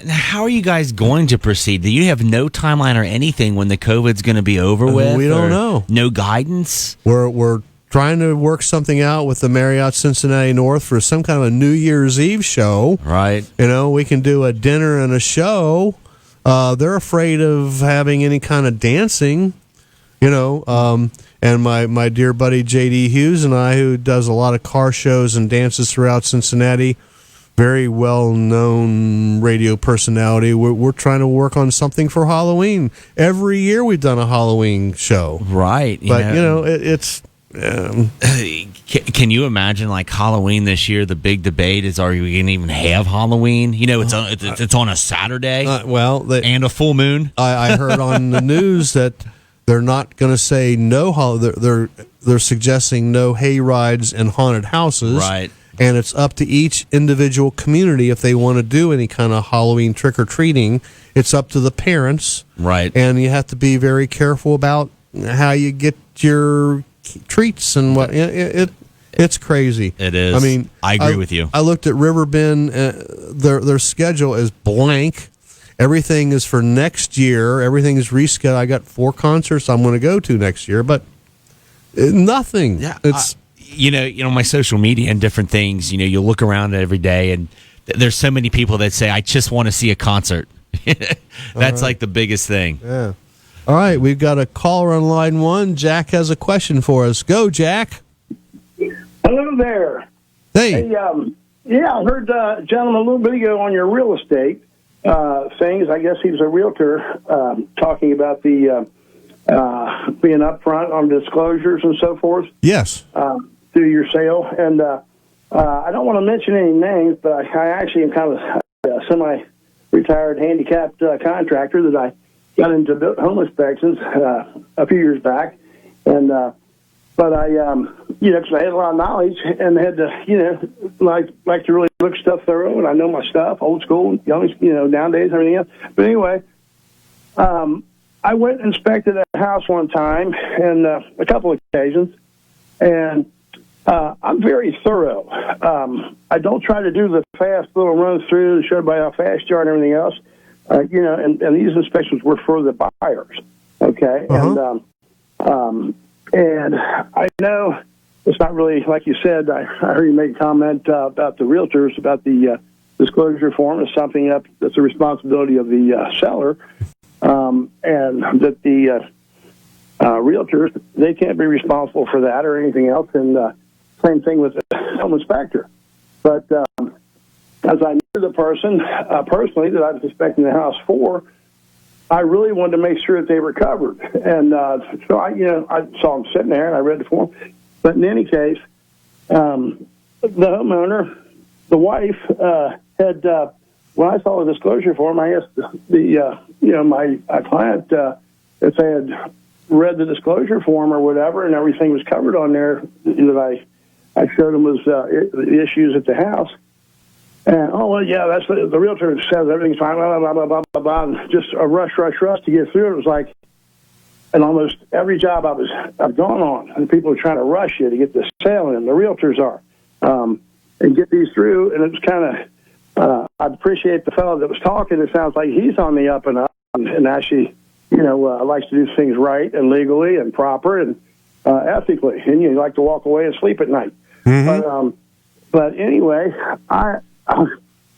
How are you guys going to proceed? Do you have no timeline or anything when the COVID's going to be over with? We don't know. No guidance? We're trying to work something out with the Marriott Cincinnati North for some kind of a New Year's Eve show. Right. We can do a dinner and a show. They're afraid of having any kind of dancing, and my dear buddy J.D. Hughes and I, who does a lot of car shows and dances throughout Cincinnati, very well-known radio personality, we're trying to work on something for Halloween. Every year we've done a Halloween show. Right. But, it's... Can you imagine, like, Halloween this year? The big debate is, are we going to even have Halloween? It's on a Saturday. And a full moon. I heard on the news that they're not going to say no. They're suggesting no hay rides and haunted houses. Right. And it's up to each individual community if they want to do any kind of Halloween trick or treating. It's up to the parents. Right. And you have to be very careful about how you get your treats and what it's crazy. It is. I mean, I agree with you. I looked at Riverbend. Their schedule is blank. Everything is for next year. Everything is rescheduled. I got 4 concerts I'm going to go to next year, but nothing. Yeah, it's my social media and different things. You look around every day, and there's so many people that say, "I just want to see a concert." That's like the biggest thing. Yeah. All right, we've got a caller on line 1. Jack has a question for us. Go, Jack. Hello there. Hey. I heard a gentleman a little bit ago on your real estate things. I guess he was a realtor talking about the being upfront on disclosures and so forth. Yes. Through your sale. And I don't want to mention any names, but I actually am kind of a semi-retired handicapped contractor that I got into home inspections a few years back, and but I, because I had a lot of knowledge and had to, like to really look stuff thorough, and I know my stuff, old school, young, nowadays, everything else. But anyway, I went and inspected a house one time, and a couple of occasions, and I'm very thorough. I don't try to do the fast little run through, show everybody how fast you are and everything else. And these inspections were for the buyers, okay? Uh-huh. And I know it's not really, like you said, I heard you make a comment about the realtors, about the disclosure form is something that's a responsibility of the seller, and that the realtors, they can't be responsible for that or anything else, and same thing with the home inspector. But as I knew the person personally that I was inspecting the house for, I really wanted to make sure that they were covered. And so I saw them sitting there and I read the form. But in any case, the homeowner, the wife, had when I saw the disclosure form, I asked my client if they had read the disclosure form or whatever, and everything was covered on there that I showed them was the issues at the house. And, that's the realtor says everything's fine, blah, blah, blah, blah, blah, blah, and just a rush to get through it. It was like, and almost every job I've gone on, and people are trying to rush you to get the sale in, the realtors are, and get these through, and it's kind of, I appreciate the fellow that was talking. It sounds like he's on the up and up, and actually, likes to do things right and legally and proper and ethically, and you like to walk away and sleep at night. Mm-hmm. But anyway,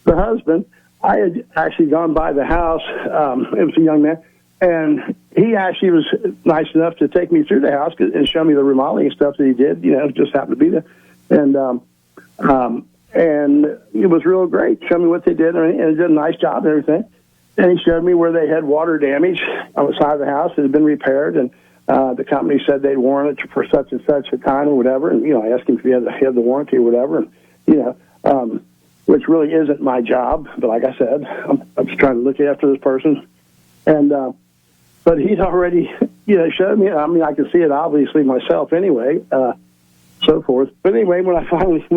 the husband, I had actually gone by the house. It was a young man, and he actually was nice enough to take me through the house and show me the remodeling stuff that he did. Just happened to be there, and it was real great. Showed me what they did, and he did a nice job and everything. And he showed me where they had water damage on the side of the house that had been repaired, and the company said they'd warrant it for such and such a time or whatever. And I asked him if he had the warranty or whatever, and which really isn't my job. But like I said, I'm just trying to look after this person. And but he's already showed me. I mean, I can see it obviously myself anyway, so forth. But anyway, when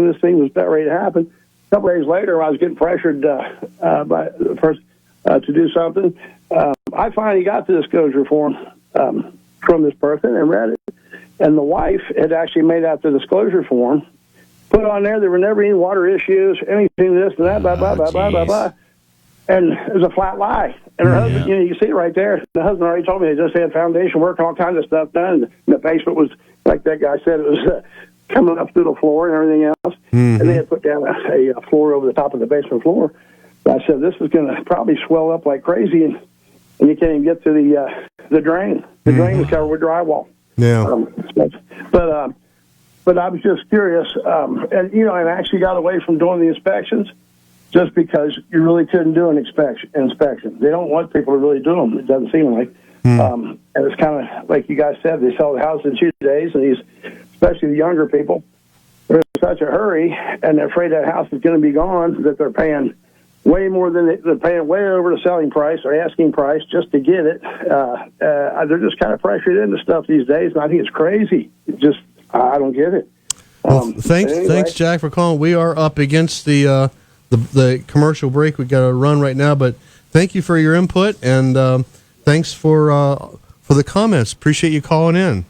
this thing was about ready to happen, a couple days later, I was getting pressured by the person to do something. I finally got the disclosure form from this person and read it. And the wife had actually made out the disclosure form put on there were never any water issues, anything this and that, blah, blah, blah, blah, blah, blah. And it was a flat lie. And her husband, you can see it right there. The husband already told me they just had foundation work, all kinds of stuff done. And the basement was, like that guy said, it was coming up through the floor and everything else. And they had put down a floor over the top of the basement floor. But I said, this is going to probably swell up like crazy, and you can't even get to the drain. The drain is covered with drywall. Yeah. But I was just curious, and I actually got away from doing the inspections just because you really couldn't do an inspection. They don't want people to really do them. It doesn't seem like. And it's kind of like you guys said, they sell the house in 2 days, and especially the younger people, they're in such a hurry, and they're afraid that house is going to be gone that they're paying way more than they're paying way over the selling price or asking price just to get it. They're just kind of pressured into stuff these days, and I think it's crazy. I don't get it. Thanks, Jack, for calling. We are up against the commercial break. We've got to run right now, but thank you for your input, and thanks for the comments. Appreciate you calling in.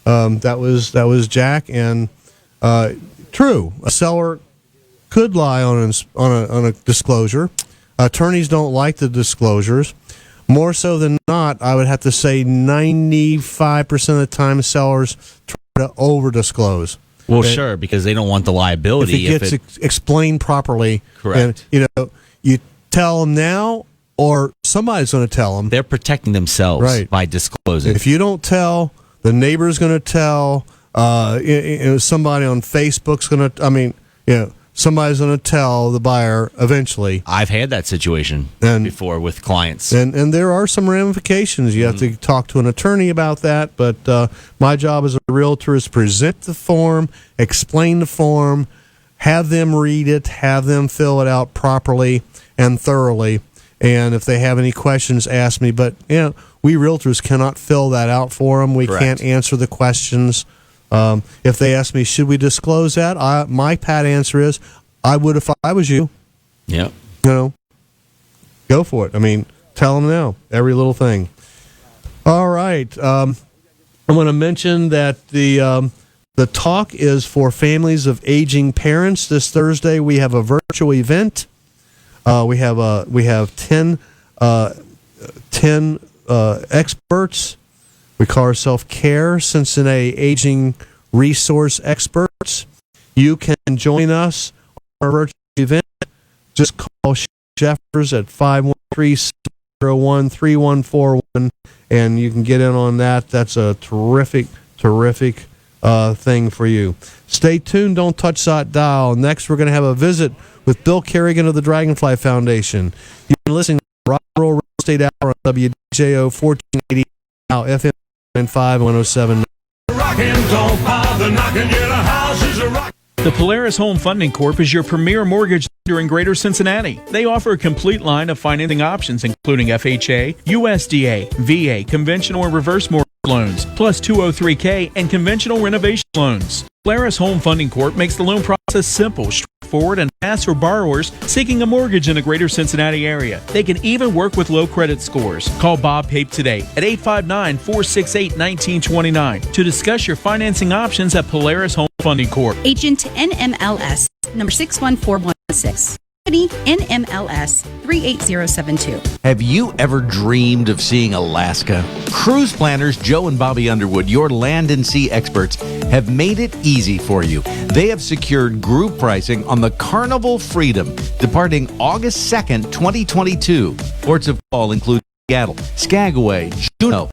That was Jack, and true. A seller could lie on a disclosure. Attorneys don't like the disclosures. More so than not, I would have to say 95% of the time sellers try to over-disclose. Well, sure, because they don't want the liability. If it gets explained properly. Correct. And, you tell them now, or somebody's going to tell them. They're protecting themselves by disclosing. If you don't tell, the neighbor's going to tell. Somebody on Facebook's going to. Somebody's going to tell the buyer eventually. I've had that situation before with clients. And there are some ramifications. You have to talk to an attorney about that. But my job as a realtor is to present the form, explain the form, have them read it, have them fill it out properly and thoroughly. And if they have any questions, ask me. But we realtors cannot fill that out for them. We can't answer the questions. If they ask me, should we disclose that? My pat answer is, I would if I was you. Yep. Go for it. Tell them now, every little thing. All right. I want to mention that the talk is for families of aging parents. This Thursday we have a virtual event. We have 10 experts. We call ourselves CARE, Cincinnati Aging Resource Experts. You can join us on our virtual event. Just call Jeffers at 513-601-3141, and you can get in on that. That's a terrific thing for you. Stay tuned. Don't touch that dial. Next, we're going to have a visit with Bill Carigan of the Dragonfly Foundation. You've been listening to Rock and Roll Real Estate Hour on WJO 1480, now FM 5-107. The Polaris Home Funding Corp is your premier mortgage lender in Greater Cincinnati. They offer a complete line of financing options, including FHA, USDA, VA, conventional and reverse mortgage loans, plus 203K and conventional renovation loans. Polaris Home Funding Corp makes the loan process simple, straightforward, and fast for borrowers seeking a mortgage in the Greater Cincinnati area. They can even work with low credit scores. Call Bob Pape today at 859-468-1929 to discuss your financing options at Polaris Home Funding Corp. Agent NMLS number 61416. Company NMLS 38072. Have you ever dreamed of seeing Alaska? Cruise planners Joe and Bobby Underwood, your land and sea experts, have made it easy for you. They have secured group pricing on the Carnival Freedom, departing August 2nd, 2022. Ports of call include Seattle, Skagway, Juneau,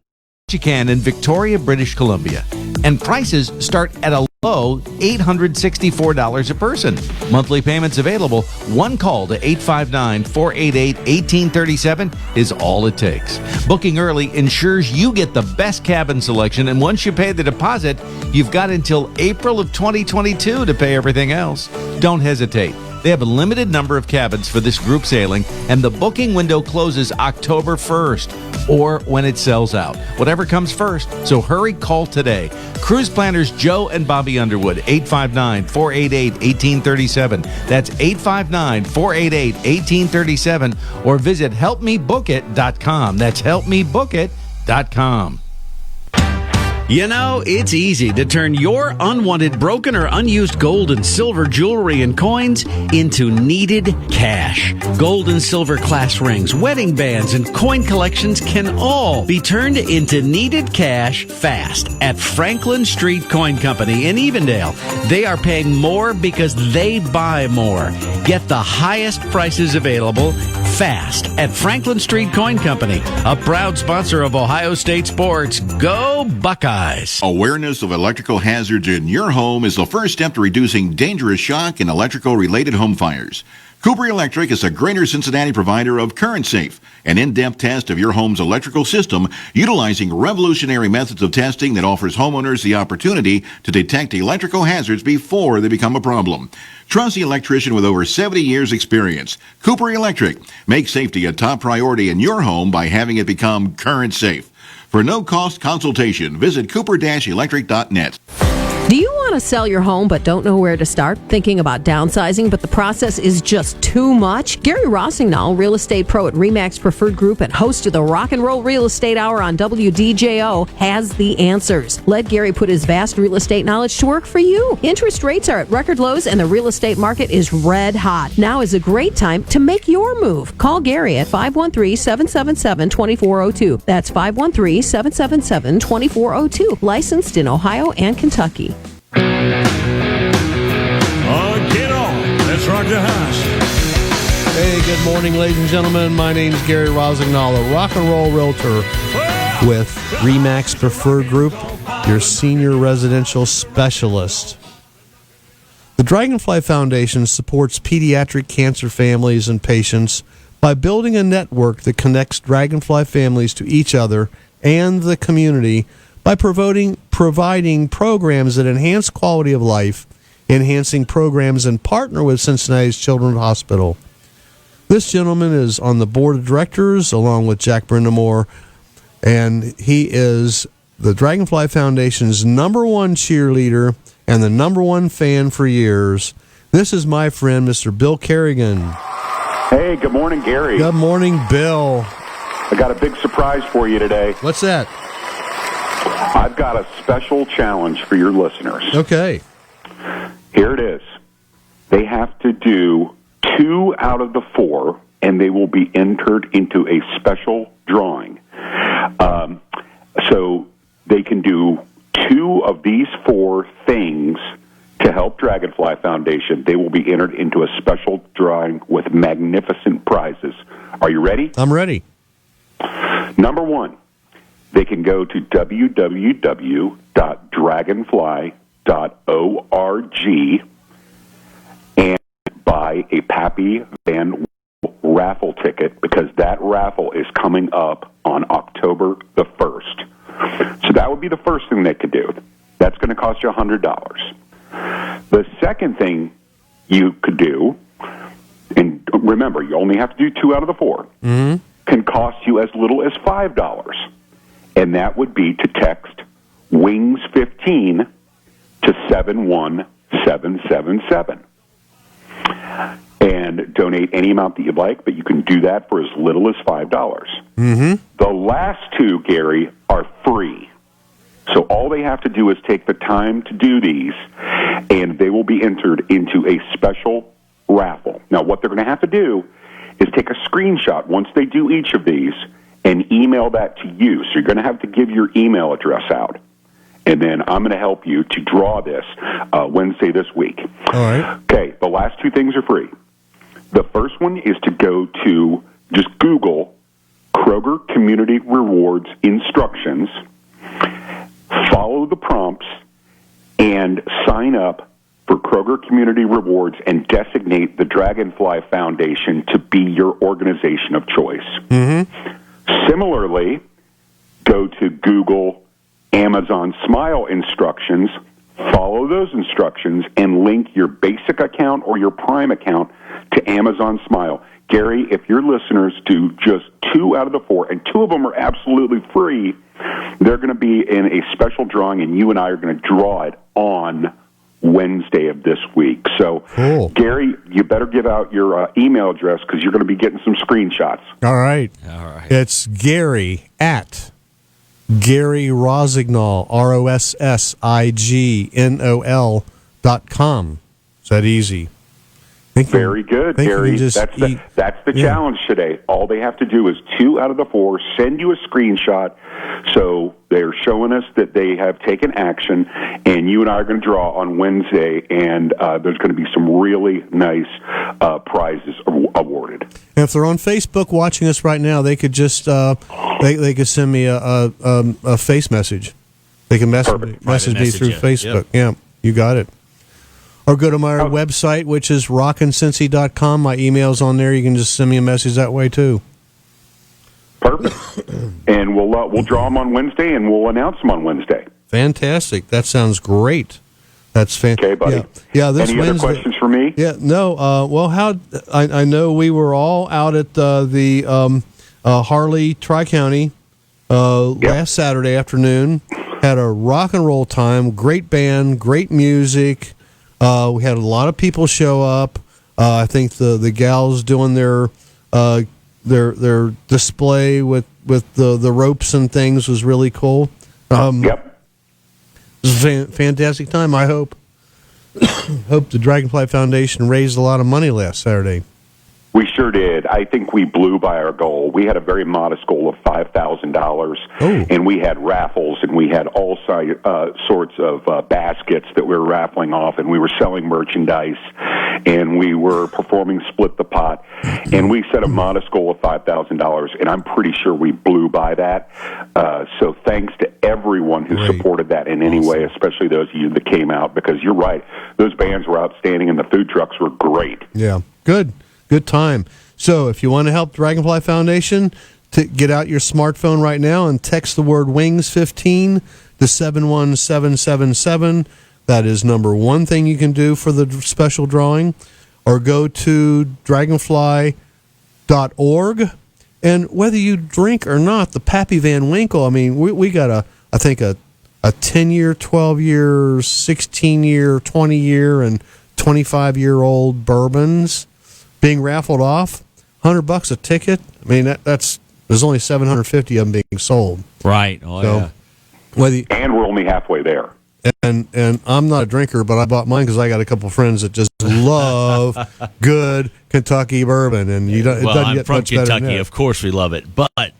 Ketchikan, and Victoria, British Columbia. And prices start at a low $864 a person. Monthly payments available. One call to 859-488-1837 is all it takes. Booking early ensures you get the best cabin selection, and once you pay the deposit, you've got until April of 2022 to pay everything else. Don't hesitate. They have a limited number of cabins for this group sailing, and the booking window closes October 1st, or when it sells out. Whatever comes first, so hurry, call today. Cruise planners Joe and Bobby Underwood, 859-488-1837. That's 859-488-1837, or visit helpmebookit.com. That's helpmebookit.com. You know, it's easy to turn your unwanted, broken, or unused gold and silver jewelry and coins into needed cash. Gold and silver class rings, wedding bands, and coin collections can all be turned into needed cash fast at Franklin Street Coin Company in Evendale. They are paying more because they buy more. Get the highest prices available fast at Franklin Street Coin Company, a proud sponsor of Ohio State sports. Go Buckeyes! Awareness of electrical hazards in your home is the first step to reducing dangerous shock and electrical-related home fires. Cooper Electric is a Greater Cincinnati provider of Current Safe, an in-depth test of your home's electrical system utilizing revolutionary methods of testing that offers homeowners the opportunity to detect electrical hazards before they become a problem. Trust the electrician with over 70 years experience. Cooper Electric. Make safety a top priority in your home by having it become Current Safe. For no-cost consultation, visit cooper-electric.net. Do you want to sell your home but don't know where to start? Thinking about downsizing, but the process is just too much? Gary Rossignol, real estate pro at RE/MAX Preferred Group and host of the Rock and Roll Real Estate Hour on WDJO, has the answers. Let Gary put his vast real estate knowledge to work for you. Interest rates are at record lows and the real estate market is red hot. Now is a great time to make your move. Call Gary at 513-777-2402. That's 513-777-2402. Licensed in Ohio and Kentucky. Get on. Let's rock the house. Hey, good morning, ladies and gentlemen. My name's Gary Rossignol, a rock and roll realtor with RE/MAX Preferred Group, your senior residential specialist. The Dragonfly Foundation supports pediatric cancer families and patients by building a network that connects Dragonfly families to each other and the community by providing programs that enhance quality of life, enhancing programs and partner with Cincinnati's Children's Hospital. This gentleman is on the board of directors along with Jack Brindamore, and he is the Dragonfly Foundation's #1 cheerleader and the #1 fan for years. This is my friend, Mr. Bill Carigan. Hey, good morning, Gary. Good morning, Bill. I got a big surprise for you today. What's that? I've got a special challenge for your listeners. Okay. Here it is. They have to do 2 out of the 4, and they will be entered into a special drawing. So they can do 2 of these 4 things to help Dragonfly Foundation. They will be entered into a special drawing with magnificent prizes. Are you ready? I'm ready. Number 1. They can go to www.dragonfly.org and buy a Pappy Van raffle ticket because that raffle is coming up on October the 1st. So that would be the first thing they could do. That's going to cost you $100. The second thing you could do, and remember, you only have to do 2 out of the 4, can cost you as little as $5. And that would be to text WINGS15 to 71777. And donate any amount that you'd like, but you can do that for as little as $5. The last 2, Gary, are free. So all they have to do is take the time to do these, and they will be entered into a special raffle. Now, what they're going to have to do is take a screenshot once they do each of these and email that to you. So you're going to have to give your email address out. And then I'm going to help you to draw this Wednesday this week. All right. Okay, the last 2 things are free. The first one is to go to, just Google Kroger Community Rewards instructions, follow the prompts, and sign up for Kroger Community Rewards and designate the Dragonfly Foundation to be your organization of choice. Similarly, go to Google Amazon Smile instructions, follow those instructions, and link your basic account or your Prime account to Amazon Smile. Gary, if your listeners do just 2 out of the 4, and 2 of them are absolutely free, they're going to be in a special drawing, and you and I are going to draw it on Wednesday of this week. So, Gary, you better give out your email address because you're going to be getting some screenshots. All right. It's Gary at Gary Rossignol, ROSSIGNOL.com. Is that easy? Very good, Gary. That's the challenge today. All they have to do is 2 out of the 4 send you a screenshot. So they're showing us that they have taken action, and you and I are going to draw on Wednesday, and there's going to be some really nice prizes awarded. And if they're on Facebook watching us right now, they could just they could send me a face message. They can message me through Facebook. Yep. Yeah, you got it. Or go to my website, which is rockincincy.com. My email's on there. You can just send me a message that way, too. Perfect. And we'll draw them on Wednesday, and we'll announce them on Wednesday. Fantastic. That sounds great. That's fantastic. Okay, buddy. Yeah. This Any Wednesday, other questions for me? Yeah, no. Well, I know we were all out at the Harley Tri-County last Saturday afternoon. Had a rock and roll time. Great band, great music. We had a lot of people show up. I think the gals doing their display with the ropes and things was really cool. It was a fantastic time. I hope the Dragonfly Foundation raised a lot of money last Saturday. We sure did. I think we blew by our goal. We had a very modest goal of $5,000, and we had raffles, and we had all sorts of baskets that we were raffling off, and we were selling merchandise, and we were performing Split the Pot, and we set a modest goal of $5,000, and I'm pretty sure we blew by that. So thanks to everyone who supported that in any way, especially those of you that came out, because you're right, those bands were outstanding, and the food trucks were great. Yeah, good time. So if you want to help Dragonfly Foundation, get out your smartphone right now and text the word WINGS15 to 71777. That is number one thing you can do for the special drawing. Or go to dragonfly.org. And whether you drink or not, the Pappy Van Winkle, I mean, we got I think a 10-year, 12-year, 16-year, 20-year, and 25-year-old bourbons being raffled off. $100 a ticket. I mean, there's only 750 of them being sold. Right. Yeah. And we're only halfway there. And I'm not a drinker, but I bought mine because I got a couple friends that just love good Kentucky bourbon, and it doesn't I'm get from much better than Kentucky. that. Of course, we love it. But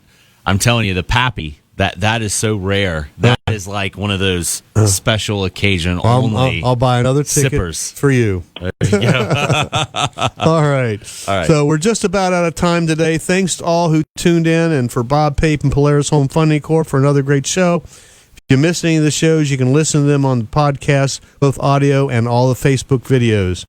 I'm telling you, the Pappy, that is so rare. That is like one of those special occasion only. I'll buy another ticket sippers for you. There you go. All right. So we're just about out of time today. Thanks to all who tuned in, and for Bob Pape and Polaris Home Funding Corp for another great show. If you missed any of the shows, you can listen to them on the podcast, both audio and all the Facebook videos.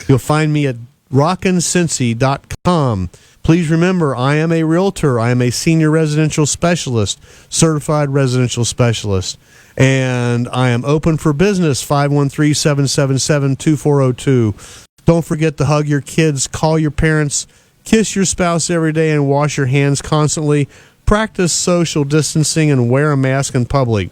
You'll find me at rockincincy.com. Please remember, I am a realtor. I am a senior residential specialist, certified residential specialist. And I am open for business, 513-777-2402. Don't forget to hug your kids, call your parents, kiss your spouse every day, and wash your hands constantly. Practice social distancing and wear a mask in public.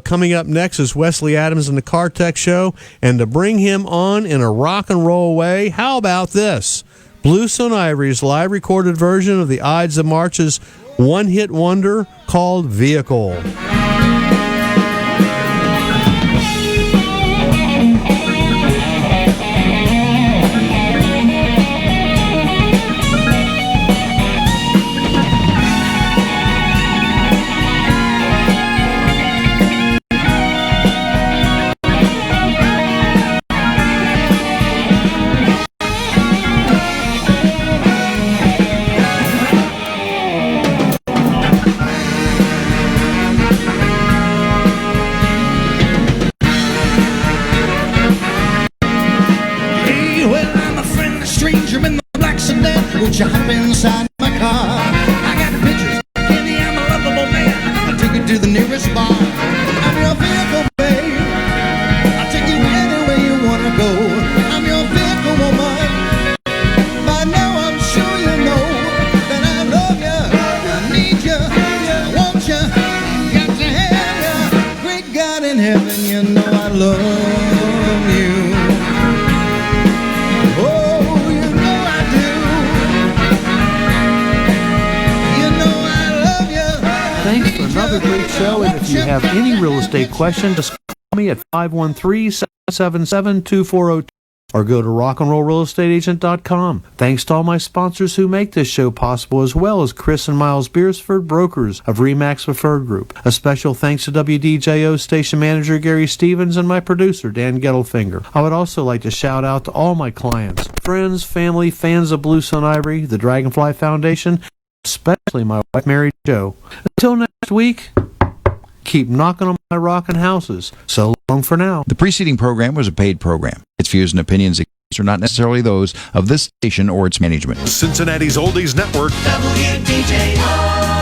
Coming up next is Wesley Adams and the Car Tech Show. And to bring him on in a rock and roll way, how about this? Blue Stone Ivory's live recorded version of the Ides of March's one-hit wonder called Vehicle. Won't you hop inside my car? I got pictures, Kenny, I'm a lovable man. I'll take you to the nearest bar. I'm your vehicle, babe. I'll take you anywhere you wanna go. I'm your vehicle, woman. By now I'm sure you know that I love you, I need you, I want you, got to have you. Great God in heaven, you know I love you. Thanks for another great show, and if you have any real estate questions, just call me at 513-777-2402 or go to rockandrollrealestateagent.com. Thanks to all my sponsors who make this show possible, as well as Chris and Myles Beersford, brokers of RE/MAX Preferred Group. A special thanks to WDJO station manager Gary Stevens and my producer Dan Gettelfinger. I would also like to shout out to all my clients, friends, family, fans of Blue Sun Ivory, the Dragonfly Foundation, especially my wife Mary Jo. Until next week, keep knocking on my rockin' houses. So long for now. The preceding program was a paid program. Its views and opinions are not necessarily those of this station or its management. Cincinnati's Oldies Network. WDJO.